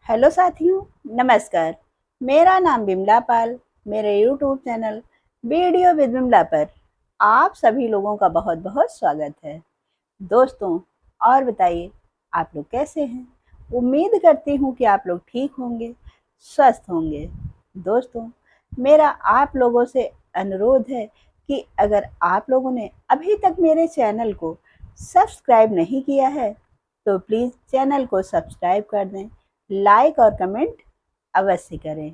Hello साथियों, नमस्कार। मेरा नाम बिमला पाल। मेरे YouTube channel video with Bimla पर आप सभी लोगों का बहुत बहुत स्वागत है। दोस्तों, और बताइए, आप लोग कैसे हैं? उम्मीद करती हूँ कि आप लोग ठीक होंगे, स्वस्थ होंगे। दोस्तों, मेरा आप लोगों से अनुरोध है कि अगर आप लोगों ने अभी तक मेरे चैनल को सब्सक्राइब नहीं किया है तो प्लीज़ चैनल को सब्सक्राइब कर दें, लाइक और कमेंट अवश्य करें।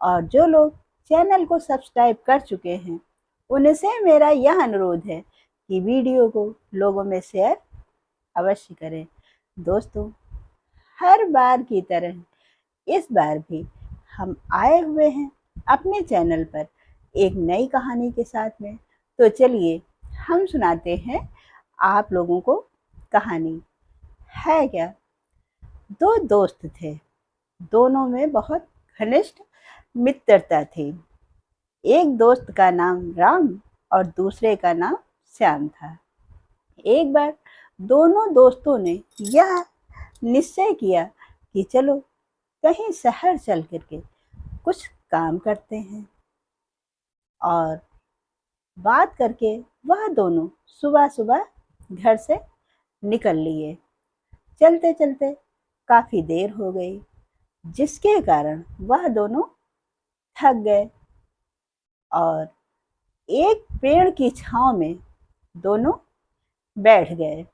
और जो लोग चैनल को सब्सक्राइब कर चुके हैं उनसे मेरा यह अनुरोध है कि वीडियो को लोगों में शेयर अवश्य करें। दोस्तों, हर बार की तरह इस बार भी हम आए हुए हैं अपने चैनल पर एक नई कहानी के साथ में। तो चलिए हम सुनाते हैं आप लोगों को कहानी। है क्या, दो दोस्त थे, दोनों में बहुत घनिष्ठ मित्रता थी। एक दोस्त का नाम राम और दूसरे का नाम श्याम था। एक बार दोनों दोस्तों ने यह निश्चय किया कि चलो कहीं शहर चल करके कुछ काम करते हैं। और बात करके वह दोनों सुबह सुबह घर से निकल लिए। चलते चलते काफी देर हो गई, जिसके कारण वह दोनों थक गए और एक पेड़ की छांव में दोनों बैठ गए।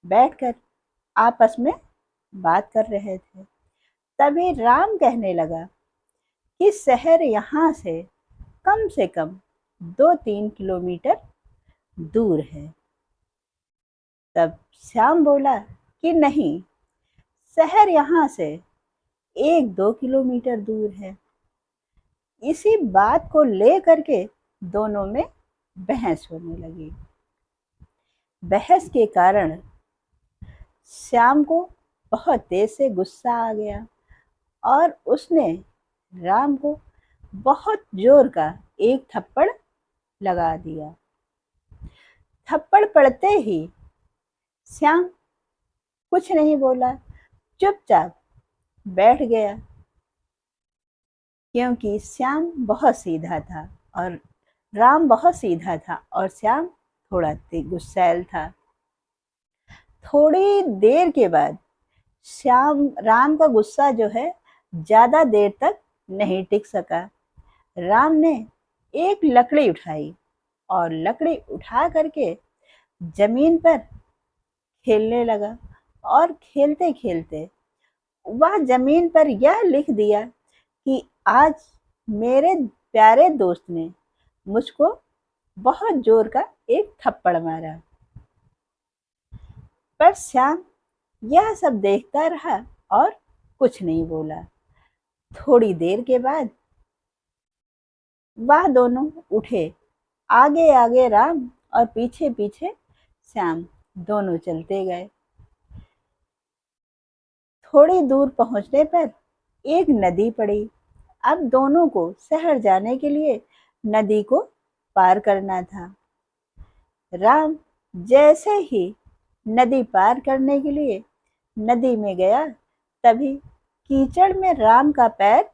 बैठकर आपस में बात कर रहे थे। तभी राम कहने लगा कि शहर यहाँ से कम 2-3 किलोमीटर दूर है। तब श्याम बोला कि नहीं, शहर यहाँ से 1-2 किलोमीटर दूर है। इसी बात को ले करके दोनों में बहस होने लगी। बहस के कारण श्याम को बहुत तेज से गुस्सा आ गया और उसने राम को बहुत जोर का एक थप्पड़ लगा दिया। थप्पड़ पड़ते ही श्याम कुछ नहीं बोला, चुपचाप बैठ गया, क्योंकि श्याम बहुत सीधा था और राम बहुत सीधा था और श्याम थोड़ा गुस्सैल था। थोड़ी देर के बाद राम का गुस्सा जो है ज्यादा देर तक नहीं टिक सका। राम ने एक लकड़ी उठाई और लकड़ी उठा करके जमीन पर खेलने लगा और खेलते खेलते वह जमीन पर यह लिख दिया कि आज मेरे प्यारे दोस्त ने मुझको बहुत जोर का एक थप्पड़ मारा। पर श्याम यह सब देखता रहा और कुछ नहीं बोला। थोड़ी देर के बाद वह दोनों उठे, आगे आगे राम और पीछे पीछे श्याम, दोनों चलते गए। थोड़ी दूर पहुंचने पर एक नदी पड़ी। अब दोनों को शहर जाने के लिए नदी को पार करना था। राम जैसे ही नदी पार करने के लिए नदी में गया, तभी कीचड़ में राम का पैर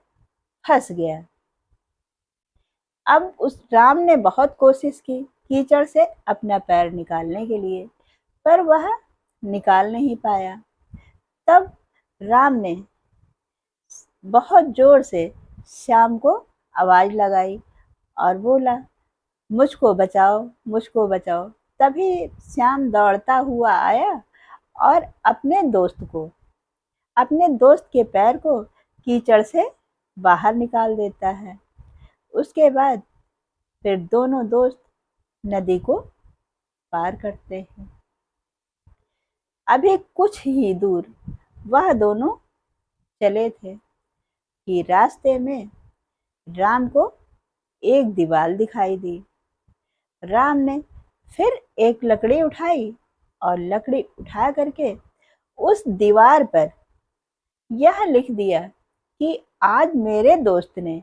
फंस गया। अब उस राम ने बहुत कोशिश की कीचड़ से अपना पैर निकालने के लिए, पर वह निकाल नहीं पाया। तब राम ने बहुत जोर से श्याम को आवाज लगाई और बोला, मुझको बचाओ, मुझको बचाओ। तभी श्याम दौड़ता हुआ आया और अपने दोस्त के पैर को कीचड़ से बाहर निकाल देता है। उसके बाद फिर दोनों दोस्त नदी को पार करते हैं। अभी कुछ ही दूर वह दोनों चले थे कि रास्ते में राम को एक दीवार दिखाई दी। राम ने फिर एक लकड़ी उठाई और लकड़ी उठा करके उस दीवार पर यह लिख दिया कि आज मेरे दोस्त ने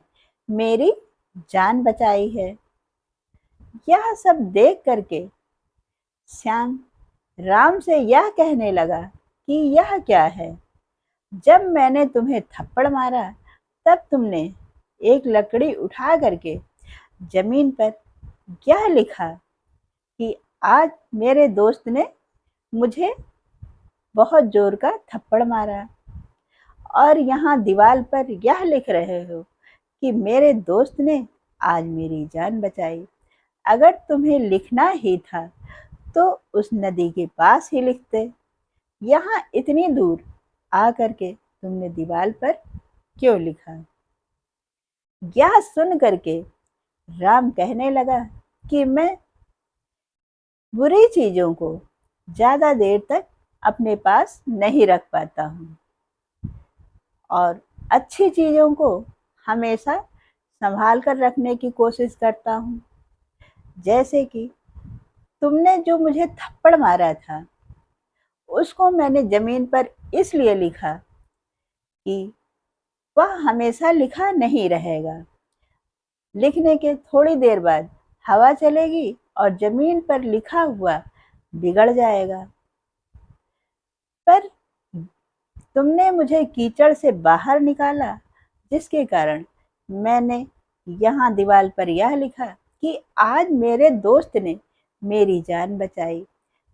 मेरी जान बचाई है। यह सब देख करके श्याम राम से यह कहने लगा कि यह क्या है, जब मैंने तुम्हें थप्पड़ मारा तब तुमने एक लकड़ी उठा करके जमीन पर यह लिखा कि आज मेरे दोस्त ने मुझे बहुत जोर का थप्पड़ मारा, और यहाँ दीवार पर यह लिख रहे हो कि मेरे दोस्त ने आज मेरी जान बचाई। अगर तुम्हें लिखना ही था तो उस नदी के पास ही लिखते, यहाँ इतनी दूर आकर के तुमने दीवार पर क्यों लिखा? यह सुन करके राम कहने लगा कि मैं बुरी चीजों को ज्यादा देर तक अपने पास नहीं रख पाता हूँ और अच्छी चीजों को हमेशा संभाल कर रखने की कोशिश करता हूँ। जैसे कि तुमने जो मुझे थप्पड़ मारा था उसको मैंने जमीन पर इसलिए लिखा कि वह हमेशा लिखा नहीं रहेगा। लिखने के थोड़ी देर बाद हवा चलेगी और जमीन पर लिखा हुआ बिगड़ जाएगा। पर तुमने मुझे कीचड़ से बाहर निकाला, जिसके कारण मैंने यहाँ दीवार पर यह लिखा कि आज मेरे दोस्त ने मेरी जान बचाई।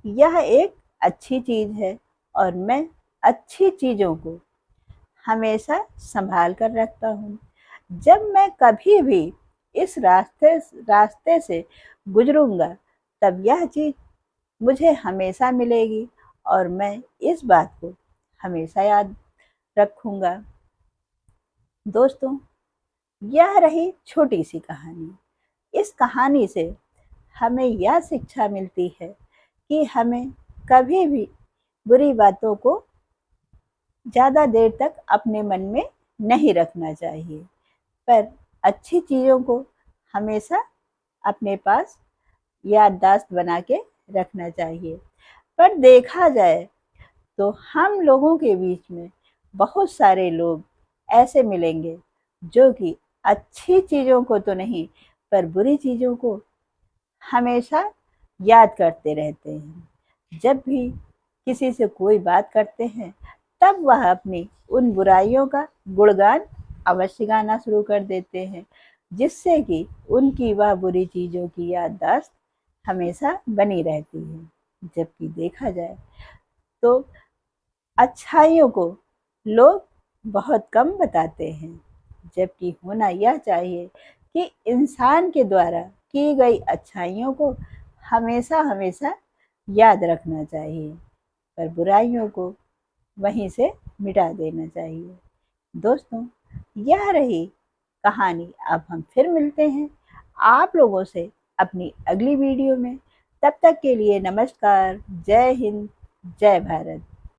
यह एक अच्छी चीज है और मैं अच्छी चीजों को हमेशा संभाल कर रखता हूँ। जब मैं कभी भी इस रास्ते से गुजरूंगा तब यह चीज मुझे हमेशा मिलेगी और मैं इस बात को हमेशा याद रखूंगा। दोस्तों, यह रही छोटी सी कहानी। इस कहानी से हमें यह शिक्षा मिलती है कि हमें कभी भी बुरी बातों को ज़्यादा देर तक अपने मन में नहीं रखना चाहिए, पर अच्छी चीज़ों को हमेशा अपने पास याददाश्त बना के रखना चाहिए। पर देखा जाए तो हम लोगों के बीच में बहुत सारे लोग ऐसे मिलेंगे जो कि अच्छी चीज़ों को तो नहीं पर बुरी चीज़ों को हमेशा याद करते रहते हैं। जब भी किसी से कोई बात करते हैं तब वह अपनी उन बुराइयों का गुणगान अवश्य गाना शुरू कर देते हैं, जिससे कि उनकी वह बुरी चीज़ों की याददाश्त हमेशा बनी रहती है। जबकि देखा जाए तो अच्छाइयों को लोग बहुत कम बताते हैं, जबकि होना यह चाहिए कि इंसान के द्वारा की गई अच्छाइयों को हमेशा हमेशा याद रखना चाहिए, पर बुराइयों को वहीं से मिटा देना चाहिए। दोस्तों, यह रही कहानी। अब हम फिर मिलते हैं आप लोगों से अपनी अगली वीडियो में। तब तक के लिए नमस्कार। जय हिंद, जय भारत।